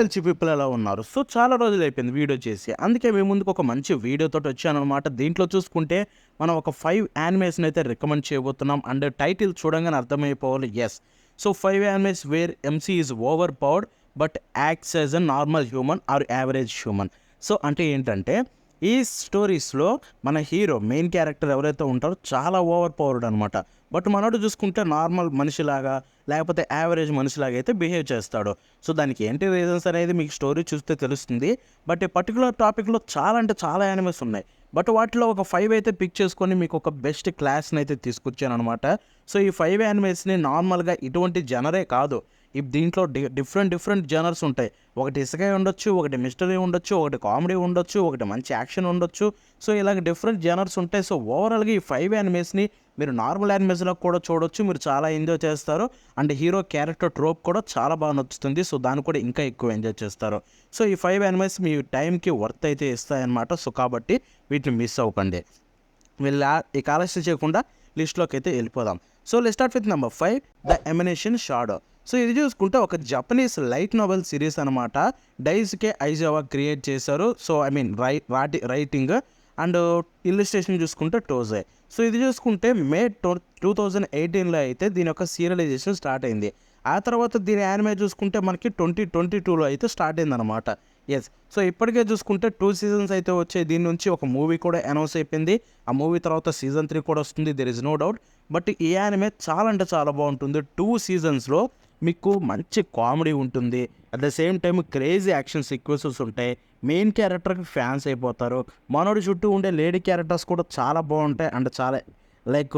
తెలిసి పీపుల్ ఎలా ఉన్నారు. సో చాలా రోజులు అయిపోయింది వీడియో చేసి, అందుకే మీ ముందుకు ఒక మంచి వీడియోతో వచ్చానమాట. దీంట్లో చూసుకుంటే మనం ఒక 5 యానిమేస్ని అయితే రికమెండ్ చేయబోతున్నాం. అండ్ టైటిల్ చూడంగానే అర్థమైపోవాలి. Yes, so 5 anime where MC is over powered but acts as a normal human or average human. So అంటే ఏంటంటే ఈ స్టోరీస్లో మన హీరో మెయిన్ క్యారెక్టర్ ఎవరైతే ఉంటారో చాలా ఓవర్ పవర్డ్ అనమాట. బట్ మనోడు చూసుకుంటే నార్మల్ మనిషిలాగా లేకపోతే యావరేజ్ మనిషిలాగా అయితే బిహేవ్ చేస్తాడు. సో దానికి ఏంటి రీజన్స్ అనేది మీకు స్టోరీ చూస్తే తెలుస్తుంది. బట్ ఈ పర్టికులర్ టాపిక్లో చాలా అంటే చాలా యానిమేస్ ఉన్నాయి. బట్ వాటిలో ఒక 5 అయితే పిక్ చేసుకొని మీకు ఒక బెస్ట్ క్లాస్ని అయితే తీసుకొచ్చాను అనమాట. సో ఈ 5 యానిమేస్ని నార్మల్గా ఇటువంటి జనరే కాదు, దీంట్లో డిఫరెంట్ జనర్స్ ఉంటాయి. ఒకటి ఇసుక ఉండొచ్చు, ఒకటి మిస్టరీ ఉండొచ్చు, ఒకటి కామెడీ ఉండొచ్చు, ఒకటి మంచి యాక్షన్ ఉండొచ్చు. సో ఇలాగ డిఫరెంట్ జనర్స్ ఉంటాయి. సో ఓవరాల్గా ఈ 5 యానిమేస్ని మీరు నార్మల్ యానిమేస్లో కూడా చూడొచ్చు, మీరు చాలా ఎంజాయ్ చేస్తారు. అండ్ హీరో క్యారెక్టర్ ట్రోప్ కూడా చాలా బాగా నచ్చుతుంది. సో దాన్ని కూడా ఇంకా ఎక్కువ ఎంజాయ్ చేస్తారు. సో ఈ 5 యానిమేస్ మీ టైంకి వర్త్ అయితే ఇస్తాయన్నమాట. సో కాబట్టి వీటిని మిస్ అవ్వకండి. వీళ్ళ ఈ ఆలస్యం చేయకుండా లిస్ట్లోకి అయితే వెళ్ళిపోదాం. So let's start with number 5, the ఎమినేషన్ shadow. So ఇది చూసుకుంటే ఒక జపనీస్ లైట్ నోవెల్ సిరీస్ అనమాట. డైస్కే ఐజావా క్రియేట్ చేశారు. So I mean writing and illustration చూసుకుంటే టోజే. సో ఇది చూసుకుంటే మే 2018లో అయితే దీని యొక్క సీరియలైజేషన్ స్టార్ట్ అయింది. ఆ తర్వాత దీని యానిమే చూసుకుంటే మనకి 2022లో అయితే స్టార్ట్ అయిందనమాట. ఎస్, సో ఇప్పటికే చూసుకుంటే 2 సీజన్స్ అయితే వచ్చాయి. దీని నుంచి ఒక మూవీ కూడా అనౌన్స్ అయిపోయింది. ఆ మూవీ తర్వాత సీజన్ 3 కూడా వస్తుంది, there is no doubt. But ఈ యానిమే చాలా అంటే చాలా బాగుంటుంది. 2 సీజన్స్లో మీకు మంచి కామెడీ ఉంటుంది, at the same time crazy action sequences ఉంటాయి. మెయిన్ క్యారెక్టర్కి ఫ్యాన్స్ అయిపోతారు. మనోడి చుట్టూ ఉండే లేడీ క్యారెక్టర్స్ కూడా చాలా బాగుంటాయి అండ్ చాలా లైక్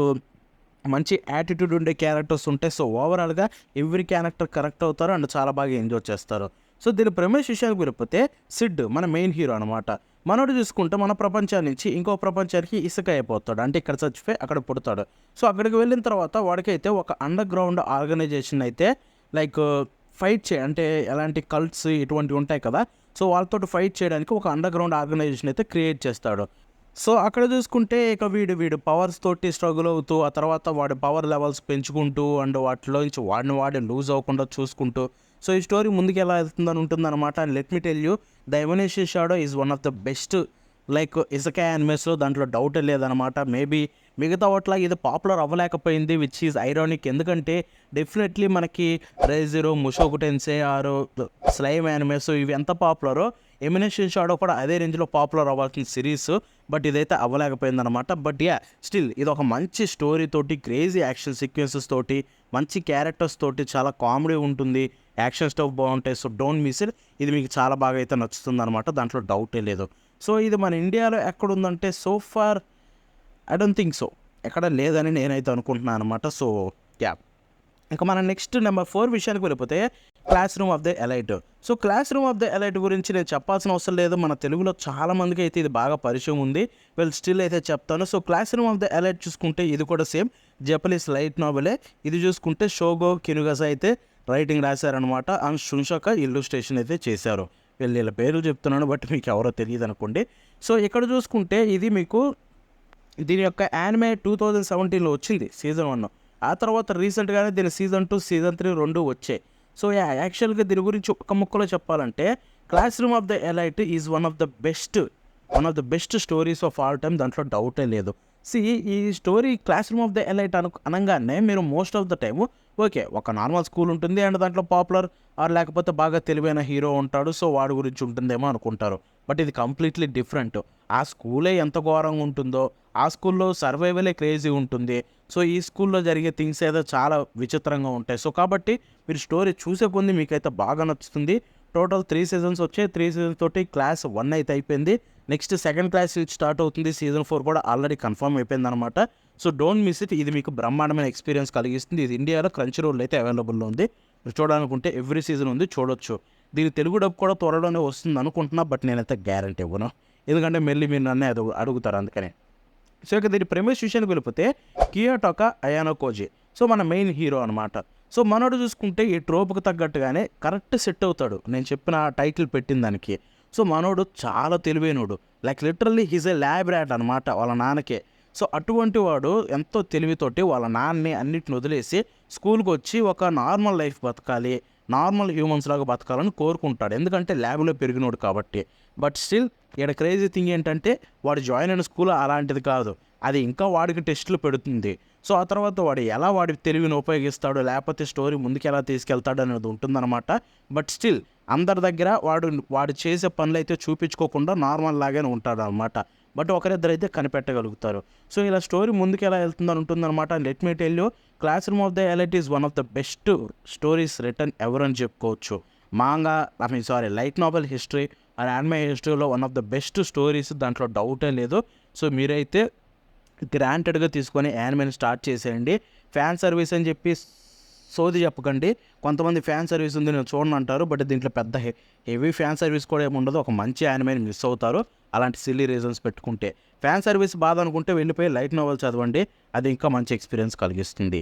మంచి యాటిట్యూడ్ ఉండే క్యారెక్టర్స్ ఉంటాయి. సో ఓవరాల్గా ఎవ్రీ క్యారెక్టర్ కరెక్ట్ అవుతారు అండ్ చాలా బాగా ఎంజాయ్ చేస్తారు. సో దీని ప్రమేష్ విషయానికి వెళ్ళిపోతే సిడ్ మన మెయిన్ హీరో అనమాట. మనోడు చూసుకుంటే మన ప్రపంచాన్ని నుంచి ఇంకో ప్రపంచానికి ఇసుక అయిపోతాడు, అంటే ఇక్కడ చచ్చిపోయి అక్కడ పుడతాడు. సో అక్కడికి వెళ్ళిన తర్వాత వాడికైతే ఒక అండర్ గ్రౌండ్ ఆర్గనైజేషన్ అయితే లైక్ ఫైట్ అంటే ఎలాంటి కల్ట్స్ ఇటువంటివి ఉంటాయి కదా, సో వాళ్ళతో ఫైట్ చేయడానికి ఒక అండర్ గ్రౌండ్ ఆర్గనైజేషన్ అయితే క్రియేట్ చేస్తాడు. సో అక్కడ చూసుకుంటే ఇక వీడు పవర్స్ తోటి స్ట్రగుల్ అవుతూ ఆ తర్వాత వాడి పవర్ లెవెల్స్ పెంచుకుంటూ అండ్ వాటిలో నుంచి వాడిని లూజ్ అవ్వకుండా చూసుకుంటూ సో ఈ స్టోరీ ముందుకు ఎలా వెళ్తుందని ఉంటుందన్నమాట. And let me tell you, the ఎమినేషన్ shadow is one of the best like ఇసుక యానిమేస్లో, దాంట్లో డౌట్ లేదనమాట. మేబీ మిగతా వాటిలా ఇది పాపులర్ అవ్వలేకపోయింది, విచ్ ఈజ్ ఐరానిక్. ఎందుకంటే డెఫినెట్లీ మనకి రైజిరో, ముషోకు టెన్సే ఆరు స్లైమ్ యానిమేస్ ఇవి ఎంత పాపులరో ఎమినేషన్ షాడో కూడా అదే రేంజ్లో పాపులర్ అవ్వాల్సిన సిరీస్. బట్ ఇదైతే అవ్వలేకపోయిందనమాట. బట్ స్టిల్ ఇది ఒక మంచి స్టోరీ తోటి, క్రేజీ యాక్షన్ సీక్వెన్సెస్ తోటి, మంచి క్యారెక్టర్స్ తోటి, చాలా కామెడీ ఉంటుంది, యాక్షన్ స్టఫ్ బాగుంటాయి. So don't miss it. ఇది మీకు చాలా బాగా అయితే నచ్చుతుంది అనమాట, దాంట్లో డౌటే లేదు. సో ఇది మన ఇండియాలో ఎక్కడుందంటే so far I don't think so, ఎక్కడ లేదని నేనైతే అనుకుంటున్నాను అనమాట. సో ఇంకా మన నెక్స్ట్ నెంబర్ 4 విషయానికి వెళ్ళిపోతే class room of the elite. So class room of the elite గురించి నేను చెప్పాల్సిన అవసరం లేదు, మన తెలుగులో చాలా మందికి అయితే ఇది బాగా పరిచయం ఉంది. స్టిల్ అయితే చెప్తాను. So class room of the elite చూసుకుంటే ఇది కూడా సేమ్ జపనీస్ లైట్ నావెలే. ఇది చూసుకుంటే షోగో కినుగసా అయితే రైటింగ్ రాశారనమాట. అండ్ షున్షక ఇల్లుస్ట్రేషన్ అయితే చేశారు. వీళ్ళ పేర్లు చెప్తున్నాను బట్ మీకు ఎవరో తెలియదు అనుకోండి. సో ఇక్కడ చూసుకుంటే ఇది మీకు దీని యొక్క యానిమే 2017లో వచ్చింది సీజన్ 1. ఆ తర్వాత రీసెంట్గానే దీని సీజన్ 2, సీజన్ 3 రెండు వచ్చాయి. సో యాక్చువల్గా దీని గురించి ఒక ముక్కలో చెప్పాలంటే class room of the elite is one of the best stories of all time, దాంట్లో డౌటే లేదు. ఈ story class room of the elite అనగానే మీరు most of the time okay ఒక నార్మల్ స్కూల్ ఉంటుంది అండ్ దాంట్లో పాపులర్ ఆర్ లేకపోతే బాగా తెలివైన హీరో ఉంటాడు, సో వాడి గురించి ఉంటుందేమో అనుకుంటారు. బట్ ఇది కంప్లీట్లీ డిఫరెంట్. ఆ స్కూలే ఎంత ఘోరంగా ఉంటుందో, ఆ స్కూల్లో సర్వైవలే క్రేజీ ఉంటుంది. సో ఈ స్కూల్లో జరిగే థింగ్స్ ఏదో చాలా విచిత్రంగా ఉంటాయి. సో కాబట్టి మీరు స్టోరీ చూసే కొంది మీకైతే బాగా నచ్చుతుంది. టోటల్ 3 సీజన్స్ వచ్చాయి. 3 సీజన్స్ తోటి క్లాస్ 1 అయితే అయిపోయింది. నెక్స్ట్ సెకండ్ క్లాస్ స్టార్ట్ అవుతుంది. సీజన్ 4 కూడా ఆల్రెడీ కన్ఫర్మ్ అయిపోయింది అనమాట. So don't miss it. ఇది మీకు బ్రహ్మాండమైన ఎక్స్పీరియన్స్ కలిగిస్తుంది. ఇది ఇండియాలో క్రంచీ రోల్ అయితే అవైలబుల్లో ఉంది. మీరు చూడాలనుకుంటే ఎవ్రీ సీజన్ ఉంది, చూడొచ్చు. దీని తెలుగు డబ్ కూడా త్వరలోనే వస్తుంది అనుకుంటున్నా, బట్ నేనైతే గ్యారంటీ ఇవ్వను, ఎందుకంటే మళ్ళీ మీరు నన్నే అడుగుతారు అందుకనే. సో ఇక దీని ప్రెమిస్ విషయానికి వెళ్ళిపోతే కియోటోకా అయానో కోజి. సో మన మెయిన్ హీరో అనమాట. సో మనోడు చూసుకుంటే ఈ ట్రోప్కి తగ్గట్టుగానే కరెక్ట్ సెట్ అవుతాడు, నేను చెప్పిన టైటిల్ పెట్టిన దానికి. సో మనోడు చాలా తెలివైనోడు, like literally he's a lab rat అనమాట వాళ్ళ నాన్నకే. సో అటువంటి వాడు ఎంతో తెలివితోటి వాళ్ళ నాన్నని అన్నిటిని వదిలేసి స్కూల్కి వచ్చి ఒక నార్మల్ లైఫ్ బతకాలి, నార్మల్ హ్యూమన్స్ లాగా బతకాలని కోరుకుంటాడు, ఎందుకంటే ల్యాబ్లో పెరిగినోడు కాబట్టి. బట్ స్టిల్ ఇక్కడ క్రేజీ థింగ్ ఏంటంటే వాడు జాయిన్ అయిన స్కూల్ అలాంటిది కాదు, అది ఇంకా వాడికి టెస్టులు పెడుతుంది. సో ఆ తర్వాత వాడు ఎలా వాడి తెలివిని ఉపయోగిస్తాడు, లేకపోతే స్టోరీ ముందుకు ఎలా తీసుకెళ్తాడు అనేది ఉంటుందన్నమాట. బట్ స్టిల్ అందరి దగ్గర వాడు చేసే పనులు అయితే చూపించుకోకుండా నార్మల్ లాగానే ఉంటాడు అనమాట. బట్ ఒకరిద్దరైతే కనిపెట్టగలుగుతారు. సో ఇలా స్టోరీ ముందుకు ఎలా వెళ్తుందని ఉంటుందన్నమాట. Let me tell you, classroom of the elite is one of the best stories written ever అని చెప్పుకోవచ్చు. Light novel history and anime హిస్టరీలో one of the best stories, దాంట్లో డౌటే లేదు. సో మీరైతే గ్రాంటెడ్గా తీసుకొని యానిమేని స్టార్ట్ చేసేయండి. ఫ్యాన్ సర్వీస్ అని చెప్పి సోది చెప్పకండి. కొంతమంది ఫ్యాన్ సర్వీస్ ఉంది నేను చూడను అంటారు, బట్ దీంట్లో పెద్ద హెవీ ఫ్యాన్ సర్వీస్ కూడా ఏమి ఉండదు. ఒక మంచి యానిమేని మిస్ అవుతారు అలాంటి సిల్లీ రీజన్స్ పెట్టుకుంటే. ఫ్యాన్ సర్వీస్ బాధ అనుకుంటే వెళ్ళిపోయి లైట్ నావెల్ చదవండి, అది ఇంకా మంచి ఎక్స్పీరియన్స్ కలిగిస్తుంది.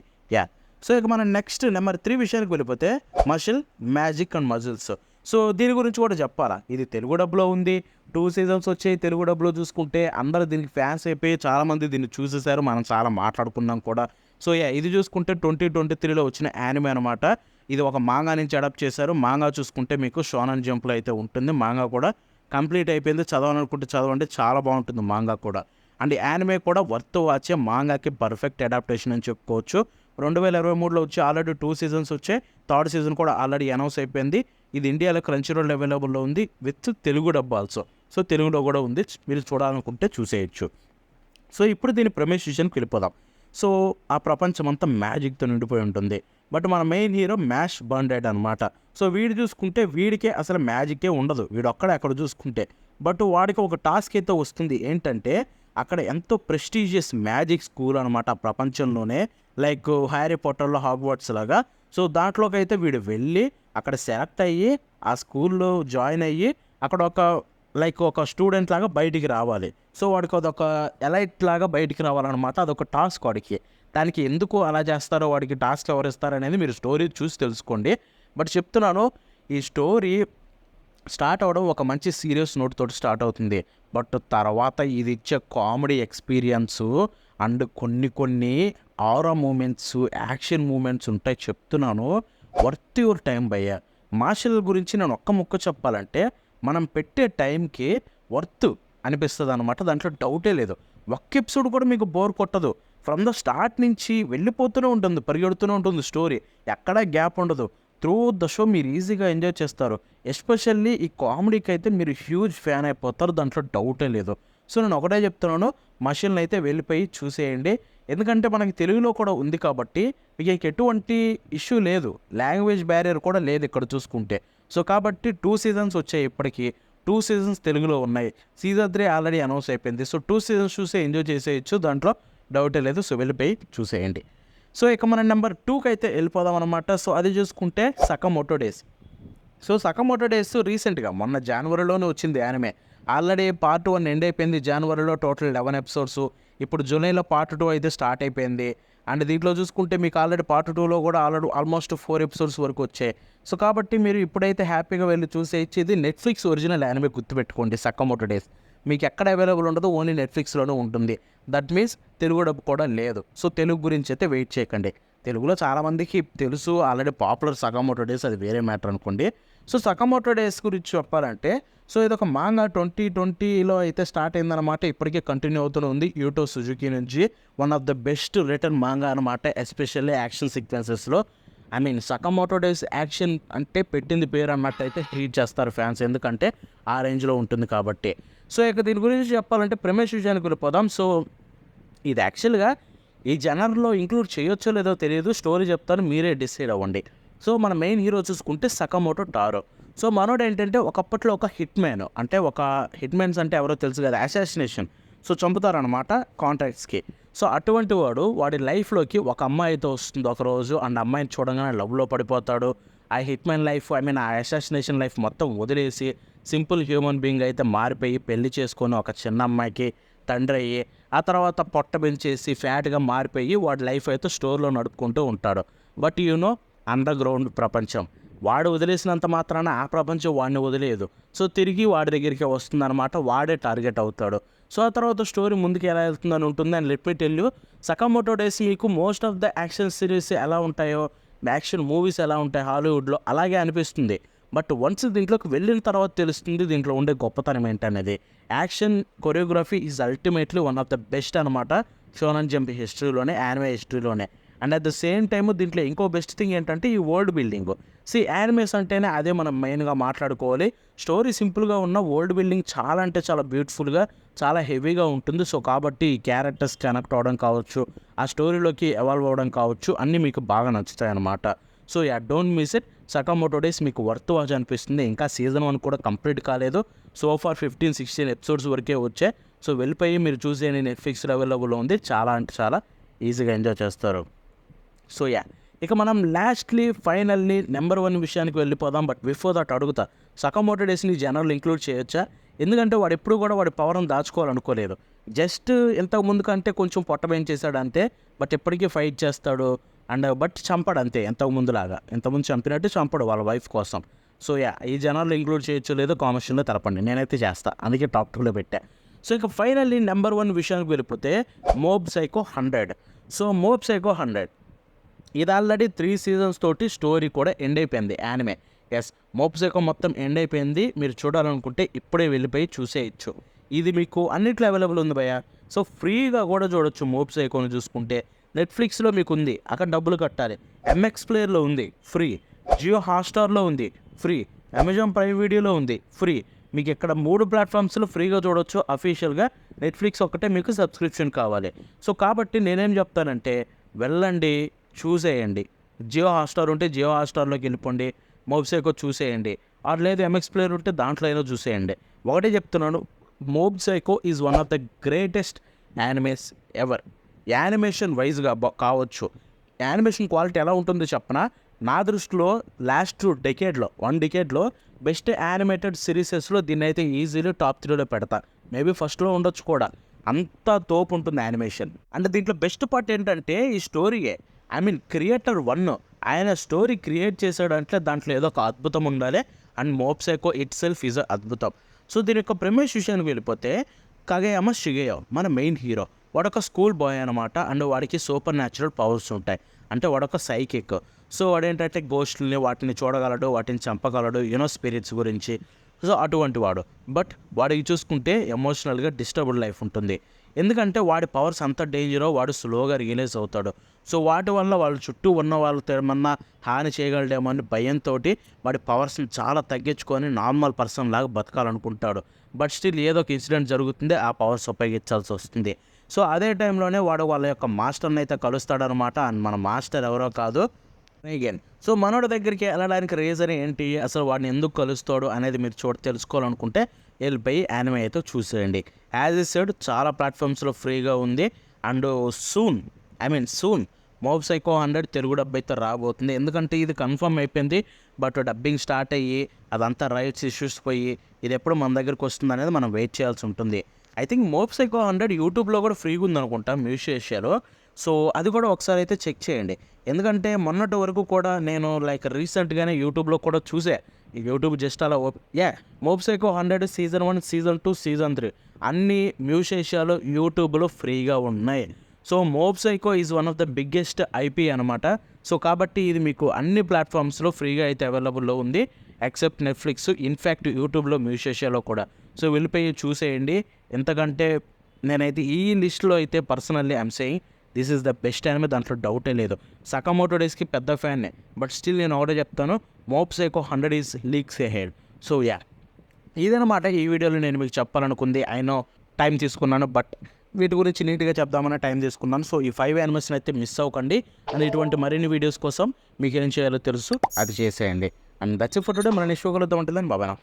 సో ఇక మనం నెక్స్ట్ నెంబర్ 3 విషయానికి వెళ్ళిపోతే మషిల్, మ్యాజిక్ అండ్ మజిల్స్. సో దీని గురించి కూడా చెప్పాలా, ఇది తెలుగు డబ్లో ఉంది, 2 సీజన్స్ వచ్చాయి తెలుగు డబ్లో. చూసుకుంటే అందరూ దీనికి ఫ్యాన్స్ అయిపోయి చాలామంది దీన్ని చూసేశారు, మనం చాలా మాట్లాడుకున్నాం కూడా. సో ఇది చూసుకుంటే 2023లో వచ్చిన యానిమే అనమాట. ఇది ఒక మాంగా నుంచి అడాప్ట్ చేశారు. మాంగా చూసుకుంటే మీకు షోనన్ జంప్లో అయితే ఉంటుంది. మాంగా కూడా కంప్లీట్ అయిపోయింది, చదవాలనుకుంటే చదవండి, చాలా బాగుంటుంది మాంగా కూడా. అండ్ యానిమే కూడా వర్త్ వాచే, మాంగాకి పర్ఫెక్ట్ అడాప్టేషన్ అని చెప్పుకోవచ్చు. 2023లో వచ్చి ఆల్రెడీ 2 సీజన్స్ వచ్చాయి, 3rd సీజన్ కూడా ఆల్రెడీ అనౌన్స్ అయిపోయింది. ఇది ఇండియాలో క్రంచీరోల్ అవైలబుల్లో ఉంది with Telugu dub also. So తెలుగులో కూడా ఉంది, మీరు చూడాలనుకుంటే చూసేయచ్చు. సో ఇప్పుడు దీని ప్రమేష్ విషయానికి వెళ్ళిపోదాం. సో ఆ ప్రపంచం అంతా మ్యాజిక్తో నిండిపోయి ఉంటుంది. బట్ మన మెయిన్ హీరో మ్యాష్ బర్న్డెడ్ అనమాట. సో వీడు చూసుకుంటే వీడికే అసలు మ్యాజిక్కే ఉండదు, వీడు అక్కడ చూసుకుంటే. బట్ వాడికి ఒక టాస్క్ అయితే వస్తుంది, ఏంటంటే అక్కడ ఎంతో ప్రెస్టీజియస్ మ్యాజిక్ స్కూల్ అనమాట ప్రపంచంలోనే, లైక్ హ్యారీ పాటర్లో హాగ్వార్ట్స్ లాగా. సో దాంట్లోకి అయితే వీడు వెళ్ళి అక్కడ సెలెక్ట్ అయ్యి ఆ స్కూల్లో జాయిన్ అయ్యి అక్కడ ఒక స్టూడెంట్ లాగా బయటికి రావాలి. సో వాడికి అదొక ఎలైట్ లాగా బయటికి రావాలన్నమాట, అదొక టాస్క్ వాడికి. దానికి ఎందుకు అలా చేస్తారో, వాడికి టాస్క్ ఎవరు ఇస్తారనేది మీరు స్టోరీ చూసి తెలుసుకోండి. బట్ చెప్తున్నాను, ఈ స్టోరీ స్టార్ట్ అవ్వడం ఒక మంచి సీరియస్ నోట్ తోటి స్టార్ట్ అవుతుంది. బట్ తర్వాత ఇది ఇచ్చే కామెడీ ఎక్స్పీరియన్సు అండ్ కొన్ని ఆరా మూమెంట్స్, యాక్షన్ మూమెంట్స్ ఉంటాయి. చెప్తున్నాను, వర్త్ యువర్ టైం భయ్య. మార్షల్ గురించి నేను ఒక్క ముక్క చెప్పాలంటే, మనం పెట్టే టైంకి వర్త్ అనిపిస్తుంది అనమాట, దాంట్లో డౌటే లేదు. ఒక్క ఎపిసోడ్ కూడా మీకు బోర్ కొట్టదు. ఫ్రమ్ ద స్టార్ట్ నుంచి వెళ్ళిపోతూనే ఉంటుంది, పరిగెడుతూనే ఉంటుంది స్టోరీ, ఎక్కడా గ్యాప్ ఉండదు. త్రూ ద షో మీరు ఈజీగా ఎంజాయ్ చేస్తారు. ఎస్పెషల్లీ ఈ కామెడీకి అయితే మీరు హ్యూజ్ ఫ్యాన్ అయిపోతారు, దాంట్లో డౌటే లేదు. సో నేను ఒకటే చెప్తున్నాను, మషిల్ని అయితే వెళ్ళిపోయి చూసేయండి. ఎందుకంటే మనకి తెలుగులో కూడా ఉంది కాబట్టి మీకు ఎటువంటి ఇష్యూ లేదు, లాంగ్వేజ్ బ్యారియర్ కూడా లేదు ఇక్కడ చూసుకుంటే. సో కాబట్టి 2 సీజన్స్ వచ్చాయి, ఇప్పటికీ 2 సీజన్స్ తెలుగులో ఉన్నాయి. సీజన్ 3 ఆల్రెడీ అనౌన్స్ అయిపోయింది. సో 2 సీజన్స్ చూసే ఎంజాయ్ చేసేయచ్చు, దాంట్లో డౌటే లేదు. సో వెళ్ళిపోయి చూసేయండి. సో ఇక మనం నెంబర్ 2కి అయితే వెళ్ళిపోదాం అనమాట. సో అది చూసుకుంటే సకమోటో డేస్. సో సకమోటో డేస్ రీసెంట్గా మొన్న జనవరిలోనే వచ్చింది యానిమే. ఆల్రెడీ పార్ట్ 1 ఎండ్ అయిపోయింది జనవరిలో, టోటల్ 11 ఎపిసోడ్స్. ఇప్పుడు జూలైలో పార్ట్ 2 అయితే స్టార్ట్ అయిపోయింది. అండ్ దీంట్లో చూసుకుంటే మీకు ఆల్రెడీ పార్ట్ 2లో కూడా ఆల్మోస్ట్ 4 ఎపిసోడ్స్ వరకు వచ్చాయి. సో కాబట్టి మీరు ఇప్పుడైతే హ్యాపీగా వెళ్ళి చూసేయచ్చు. ఇది నెట్ఫ్లిక్స్ ఒరిజినల్ యానిమే, గుర్తుపెట్టుకోండి. సకమోటో డేస్ మీకు ఎక్కడ అవైలబుల్ ఉండదు, ఓన్లీ నెట్ఫ్లిక్స్లోనే ఉంటుంది. దట్ మీన్స్ తెలుగు డబ్ కూడా లేదు. సో తెలుగు గురించి అయితే వెయిట్ చేయకండి. తెలుగులో చాలామందికి తెలుసు, ఆల్రెడీ పాపులర్ సకమోటో డేస్, అది వేరే మ్యాటర్ అనుకోండి. సో సకమోటో డేస్ గురించి చెప్పాలంటే, సో ఇదొక మాంగా 2020లో అయితే స్టార్ట్ అయిందనమాట, ఇప్పటికే కంటిన్యూ అవుతూనే ఉంది. యూటో సుజుకి నుంచి one of the best return manga అనమాట, ఎస్పెషల్లీ యాక్షన్ సీక్వెన్సెస్లో. సకమోటో డేస్ యాక్షన్ అంటే పెట్టింది పేరు అన్నట్టయితే ట్రీట్ చేస్తారు ఫ్యాన్స్, ఎందుకంటే ఆ రేంజ్లో ఉంటుంది కాబట్టి. సో ఇక దీని గురించి చెప్పాలంటే ప్రమేష్ విషయానికి వెళ్ళిపోదాం. సో ఇది యాక్చువల్గా ఈ జనర్లో ఇంక్లూడ్ చేయొచ్చో లేదో తెలియదు, స్టోరీ చెప్తాను, మీరే డిసైడ్ అవ్వండి. సో మన మెయిన్ హీరో చూసుకుంటే సకమోటో టారో. సో మనోడు ఏంటంటే ఒకప్పట్లో ఒక హిట్ మ్యాన్, అంటే ఒక హిట్ మ్యాన్స్ అంటే ఎవరో తెలుసు కదా, అసాసినేషన్. సో చంపుతారనమాట కాంట్రాక్ట్స్కి. సో అటువంటి వాడి లైఫ్లోకి ఒక అమ్మాయితో వస్తుంది ఒకరోజు, అండ్ అమ్మాయిని చూడగానే లవ్లో పడిపోతాడు. ఆ హిట్ మ్యాన్ లైఫ్, ఆ అసాసినేషన్ లైఫ్ మొత్తం వదిలేసి సింపుల్ హ్యూమన్ బీయింగ్ అయితే మారిపోయి పెళ్లి చేసుకొని ఒక చిన్న అమ్మాయికి తండ్రి అయ్యి, ఆ తర్వాత పొట్ట పెంచేసి ఫ్యాట్గా మారిపోయి వాడి లైఫ్ అయితే స్టోర్లో నడుపుకుంటూ ఉంటాడు. బట్ అండర్ గ్రౌండ్ ప్రపంచం, వాడు వదిలేసినంత మాత్రాన ఆ ప్రపంచం వాడిని వదిలేదు. సో తిరిగి వాడి దగ్గరికి వస్తుందన్నమాట, వాడే టార్గెట్ అవుతాడు. సో ఆ తర్వాత స్టోరీ ముందుకు ఎలా వెళ్తుందని ఉంటుంది. And let me tell you, Sakamoto days మీకు most of the action series ఎలా ఉంటాయో యాక్షన్ మూవీస్ ఎలా ఉంటాయి హాలీవుడ్లో అలాగే అనిపిస్తుంది. బట్ వన్స్ దీంట్లోకి వెళ్ళిన తర్వాత తెలుస్తుంది దీంట్లో ఉండే గొప్పతనం ఏంటనేది. Action choreography is ultimately one of the best అనమాట షోనన్ జంప్ హిస్టరీలోనే, యానిమే హిస్టరీలోనే. And at the same time దీంట్లో ఇంకో బెస్ట్ థింగ్ ఏంటంటే ఈ వరల్డ్ బిల్డింగ్. యానిమేస్ అంటేనే అదే మనం మెయిన్గా మాట్లాడుకోవాలి. స్టోరీ సింపుల్గా ఉన్న వరల్డ్ బిల్డింగ్ చాలా అంటే చాలా బ్యూటిఫుల్గా, చాలా హెవీగా ఉంటుంది. సో కాబట్టి ఈ క్యారెక్టర్స్ కనెక్ట్ అవ్వడం కావచ్చు, ఆ స్టోరీలోకి ఎవాల్వ్ అవ్వడం కావచ్చు, అన్నీ మీకు బాగా నచ్చుతాయి అన్నమాట. So don't miss it. Sakamoto days మీకు వర్త్ వాచ్ అనిపిస్తుంది. ఇంకా సీజన్ 1 కూడా కంప్లీట్ కాలేదు. సో ఫార్ 15-16 ఎపిసోడ్స్ వరకే వచ్చాయి. సో వెళ్ళిపోయి మీరు చూసేయండి, నెట్ఫ్లిక్స్లో అవైలబుల్లో ఉంది. చాలా అంటే చాలా ఈజీగా ఎంజాయ్ చేస్తారు. సో ఇక మనం లాస్ట్లీ ఫైనల్లీ నెంబర్ 1 విషయానికి వెళ్ళిపోదాం. బట్ బిఫోర్ దట్ అడుగుతా, సకామోటో డేస్ని జనరల్ ఇంక్లూడ్ చేయొచ్చా? ఎందుకంటే వాడు ఎప్పుడు కూడా వాడి పవర్ని దాచుకోవాలనుకోలేదు. జస్ట్ ఇంతకు ముందు కంటే కొంచెం పొట్టబేం చేశాడు అంతే. బట్ ఎప్పటికీ ఫైట్ చేస్తాడు బట్ చంపడు అంతే. ఇంతకుముందు చంపినట్టు చంపడు వాళ్ళ వైఫ్ కోసం. సో ఈ జనాలు ఇంక్లూడ్ చేయొచ్చు లేదో కామెంట్స్లో తెలపండి, నేనైతే చేస్తా, అందుకే టాప్ 2లో పెట్టా. సో ఇక ఫైనల్లీ నెంబర్ 1 విషయానికి వెళ్ళిపోతే mob psycho 100. So mob psycho 100 ఇది ఆల్రెడీ 3 సీజన్స్ తోటి స్టోరీ కూడా ఎండ్ అయిపోయింది యానిమే. మోబ్ సైకో మొత్తం ఎండ్ అయిపోయింది. మీరు చూడాలనుకుంటే ఇప్పుడే వెళ్ళిపోయి చూసేయచ్చు. ఇది మీకు అన్నిట్లో అవైలబుల్ ఉంది భయ్య. సో ఫ్రీగా కూడా చూడొచ్చు మోబ్ సైకోని చూసుకుంటే. నెట్ఫ్లిక్స్లో మీకు ఉంది, అక్కడ డబ్బులు కట్టాలి. ఎంఎక్స్ ప్లేయర్లో ఉంది ఫ్రీ, జియో హాట్స్టార్లో ఉంది ఫ్రీ, అమెజాన్ ప్రైమ్ వీడియోలో ఉంది ఫ్రీ. మీకు ఇక్కడ 3 ప్లాట్ఫామ్స్లో ఫ్రీగా చూడొచ్చు అఫీషియల్గా. నెట్ఫ్లిక్స్ ఒక్కటే మీకు సబ్స్క్రిప్షన్ కావాలి. సో కాబట్టి నేనేం చెప్తానంటే వెళ్ళండి, చూసేయండి. జియో హాట్స్టార్ ఉంటే జియో హాట్స్టార్లోకి వెళ్ళిపోండి, మోబ్ సైకో చూసేయండి. లేదు ఎంఎక్స్ ప్లేయర్ ఉంటే దాంట్లో అయినా చూసేయండి. ఒకటే చెప్తున్నాను, mob psycho is one of the greatest animes ever. Animation వైజ్గా కావచ్చు, యానిమేషన్ క్వాలిటీ ఎలా ఉంటుందో చెప్పనా, నా దృష్టిలో లాస్ట్ 1 డికేడ్లో బెస్ట్ యానిమేటెడ్ సిరీసెస్లో దీన్ని అయితే ఈజీలీ టాప్ 3లో పెడతా. మేబీ ఫస్ట్లో ఉండొచ్చు కూడా. అంత తోపు ఉంటుంది యానిమేషన్. అంటే దీంట్లో బెస్ట్ పార్ట్ ఏంటంటే ఈ స్టోరీయే. క్రియేటర్ 1 ఆయన స్టోరీ క్రియేట్ చేశాడంటే దాంట్లో ఏదో ఒక అద్భుతం ఉండాలి. And mob psycho it self is అద్భుతం. సో దీని యొక్క ప్రెమిస్ విషయానికి వెళ్ళిపోతే కగేయామా షిగేయో మన మెయిన్ హీరో. వాడొక స్కూల్ బాయ్ అనమాట. అండ్ వాడికి సూపర్ న్యాచురల్ పవర్స్ ఉంటాయి. అంటే వాడొక సైకిక్. సో వాడేంటంటే గోస్ట్ని వాటిని చూడగలడు, వాటిని చంపగలడు, స్పిరిట్స్ గురించి. సో అటువంటి వాడు. బట్ వాడికి చూసుకుంటే ఎమోషనల్గా డిస్టర్బ్డ్ లైఫ్ ఉంటుంది. ఎందుకంటే వాడి పవర్స్ అంత డేంజరో వాడు స్లోగా రియలైజ్ అవుతాడు. సో వాటి వల్ల వాళ్ళ చుట్టూ ఉన్న వాళ్ళు ఏమన్నా హాని చేయగలడేమో అని భయంతో వాడి పవర్స్ని చాలా తగ్గించుకొని నార్మల్ పర్సన్ లాగా బతకాలనుకుంటాడు. బట్ స్టిల్ ఏదో ఒక ఇన్సిడెంట్ జరుగుతుంది, ఆ పవర్స్ ఉపయోగించాల్సి వస్తుంది. సో అదే టైంలోనే వాడు వాళ్ళ యొక్క మాస్టర్ని అయితే కలుస్తాడనమాట. అండ్ మన మాస్టర్ ఎవరో కాదు, నెగన్. సో మనోడి దగ్గరికి వెళ్ళడానికి రీజన్ ఏంటి, అసలు వాడిని ఎందుకు కలుస్తాడు అనేది మీరు తెలుసుకోవాలనుకుంటే వెళ్ళిపోయి యానిమే అయితే చూసేయండి. యాజ్ ఇ సెడ్ చాలా ప్లాట్ఫామ్స్లో ఫ్రీగా ఉంది. And soon mob psycho 100 Telugu dub అయితే రాబోతుంది. ఎందుకంటే ఇది కన్ఫర్మ్ అయిపోయింది. బట్ డబ్బింగ్ స్టార్ట్ అయ్యి అదంతా రైట్స్ ఇష్యూస్ పోయి ఇది ఎప్పుడు మన దగ్గరికి వస్తుంది అనేది మనం వెయిట్ చేయాల్సి ఉంటుంది. ఐ థింక్ మోబ్ సైకో 100 యూట్యూబ్లో కూడా ఫ్రీగా ఉందనుకుంటా మ్యూజిషియాలో. సో అది కూడా ఒకసారి అయితే చెక్ చేయండి. ఎందుకంటే మొన్నటి వరకు కూడా నేను రీసెంట్గానే యూట్యూబ్లో కూడా చూసా. ఈ యూట్యూబ్ జస్ట్ అలా mob psycho 100 season 1, season 2, season 3 అన్ని మ్యూజిషియాలో యూట్యూబ్లో ఫ్రీగా ఉన్నాయి. So mob psycho is one of the biggest IP అనమాట. సో కాబట్టి ఇది మీకు అన్ని ప్లాట్ఫామ్స్లో ఫ్రీగా అయితే అవైలబుల్లో ఉంది ఎక్సెప్ట్ నెట్ఫ్లిక్స్, ఇన్ఫ్యాక్ట్ యూట్యూబ్లో మ్యూజిషియాలో కూడా. సో వెళ్ళిపోయి చూసేయండి. ఎంతకంటే నేనైతే ఈ లిస్ట్లో అయితే personally I'm saying this is the best anime, దాంట్లో డౌటే లేదు. సకామోటో డేస్కి పెద్ద ఫ్యాన్నే. బట్ స్టిల్ నేను ఒకటే చెప్తాను, mob psycho 100 is leaks ahead. So ఇదనమాట ఈ వీడియోలో నేను మీకు చెప్పాలనుకుంది. అయినో టైం తీసుకున్నాను, బట్ వీటి గురించి నీట్గా చెప్దామని టైం తీసుకున్నాను. సో ఈ 5 యానిమేషన్ అయితే మిస్ అవ్వకండి. అండ్ ఇటువంటి మరిన్ని వీడియోస్ కోసం మీకు ఏం చేయాలో తెలుసు, అది చేసేయండి. And that's it for today. మన నెక్స్ట్ షో కలుద్దాం ఉంటుందని బాబాయ్.